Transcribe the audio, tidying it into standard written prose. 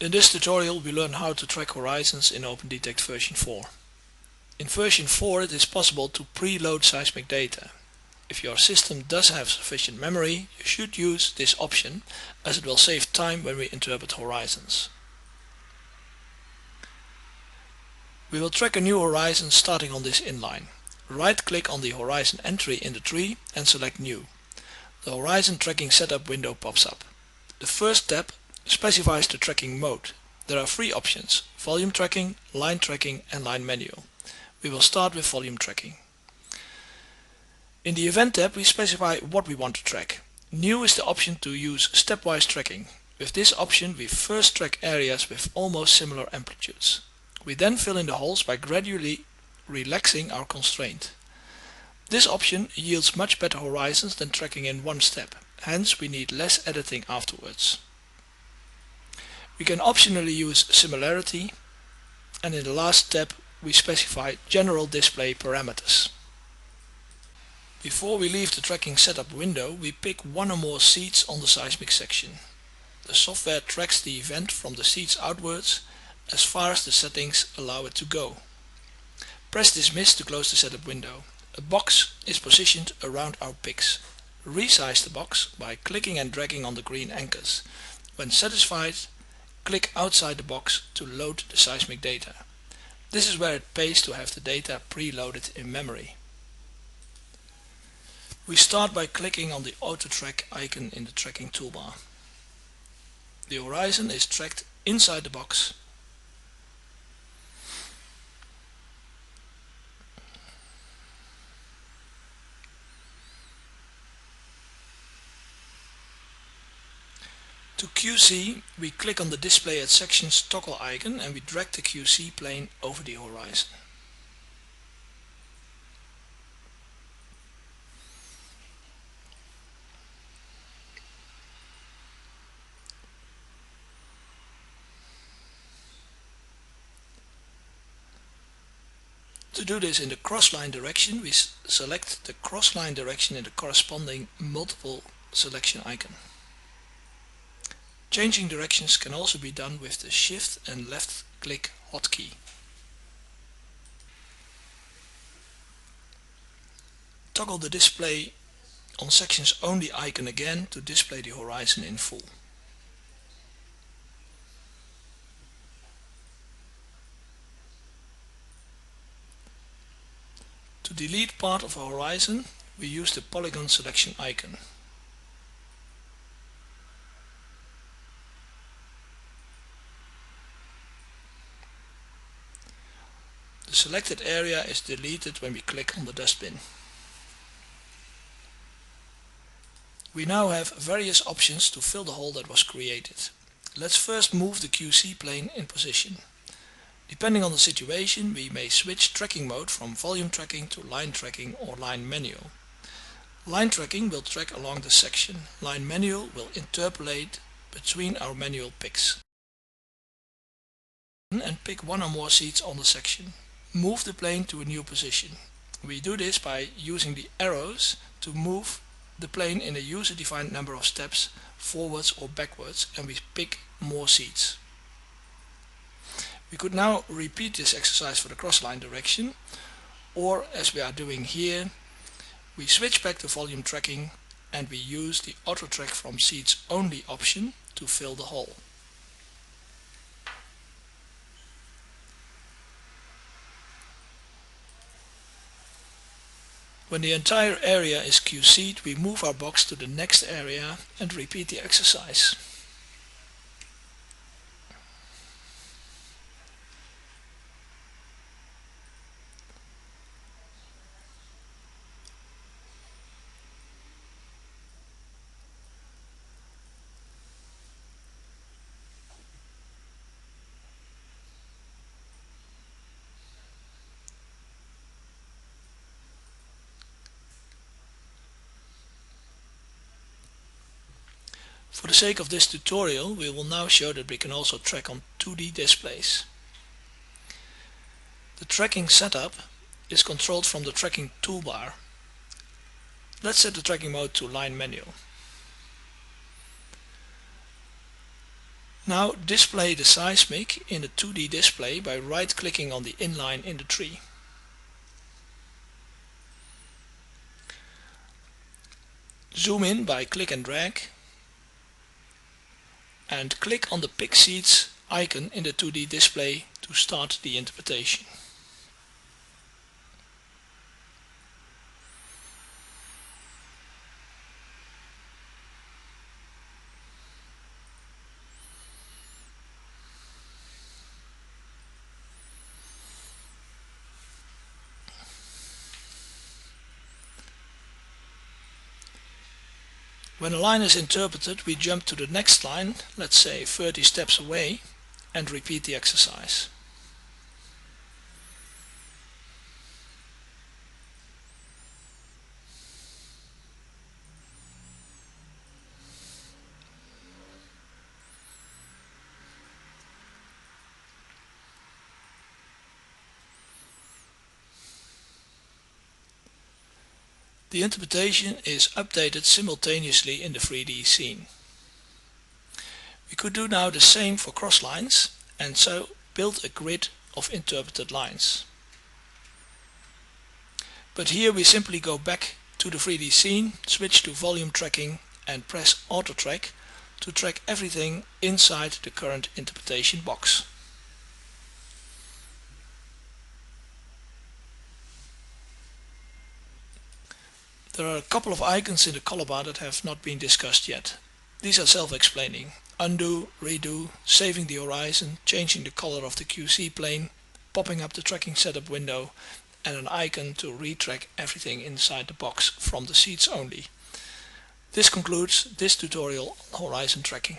In this tutorial we learn how to track horizons in OpendTect version 4. In version 4 it is possible to preload seismic data. If your system does have sufficient memory, you should use this option as it will save time when we interpret horizons. We will track a new horizon starting on this inline. Right click on the horizon entry in the tree and select New. The horizon tracking setup window pops up. The first tab specifies the tracking mode. There are three options: volume tracking, line tracking and line manual. We will start with volume tracking. In the event tab we specify what we want to track. New is the option to use stepwise tracking. With this option we first track areas with almost similar amplitudes. We then fill in the holes by gradually relaxing our constraint. This option yields much better horizons than tracking in one step, hence we need less editing afterwards. We can optionally use similarity, and in the last step we specify general display parameters. Before we leave the tracking setup window, we pick one or more seeds on the seismic section. The software tracks the event from the seeds outwards as far as the settings allow it to go. Press Dismiss to close the setup window. A box is positioned around our picks. Resize the box by clicking and dragging on the green anchors. When satisfied, click outside the box to load the seismic data. This is where it pays to have the data preloaded in memory. We start by clicking on the Auto Track icon in the tracking toolbar. The horizon is tracked inside the box. To QC, we click on the Display at Sections toggle icon and we drag the QC plane over the horizon. To do this in the crossline direction, we select the crossline direction in the corresponding multiple selection icon. Changing directions can also be done with the Shift and left click hotkey. Toggle the Display on Sections Only icon again to display the horizon in full. To delete part of a horizon, we use the polygon selection icon. The selected area is deleted when we click on the dustbin. We now have various options to fill the hole that was created. Let's first move the QC plane in position. Depending on the situation, we may switch tracking mode from volume tracking to line tracking or line manual. Line tracking will track along the section. Line manual will interpolate between our manual picks. And pick one or more seeds on the section. Move the plane to a new position. We do this by using the arrows to move the plane in a user-defined number of steps forwards or backwards, and we pick more seeds. We could now repeat this exercise for the crossline direction, or as we are doing here, we switch back to volume tracking and we use the Auto Track from Seeds Only option to fill the hole. When the entire area is QC'd, we move our box to the next area and repeat the exercise. For the sake of this tutorial, we will now show that we can also track on 2D displays. The tracking setup is controlled from the tracking toolbar. Let's set the tracking mode to line manual. Now display the seismic in the 2D display by right-clicking on the inline in the tree. Zoom in by click and drag, and click on the Pick Seeds icon in the 2D display to start the interpretation. When a line is interpreted, we jump to the next line, let's say 30 steps away, and repeat the exercise. The interpretation is updated simultaneously in the 3D scene. We could do now the same for cross lines and so build a grid of interpreted lines. But here we simply go back to the 3D scene, switch to volume tracking and press Auto Track to track everything inside the current interpretation box. There are a couple of icons in the color bar that have not been discussed yet. These are self-explaining: undo, redo, saving the horizon, changing the color of the QC plane, popping up the tracking setup window, and an icon to retrack everything inside the box from the seeds only. This concludes this tutorial on horizon tracking.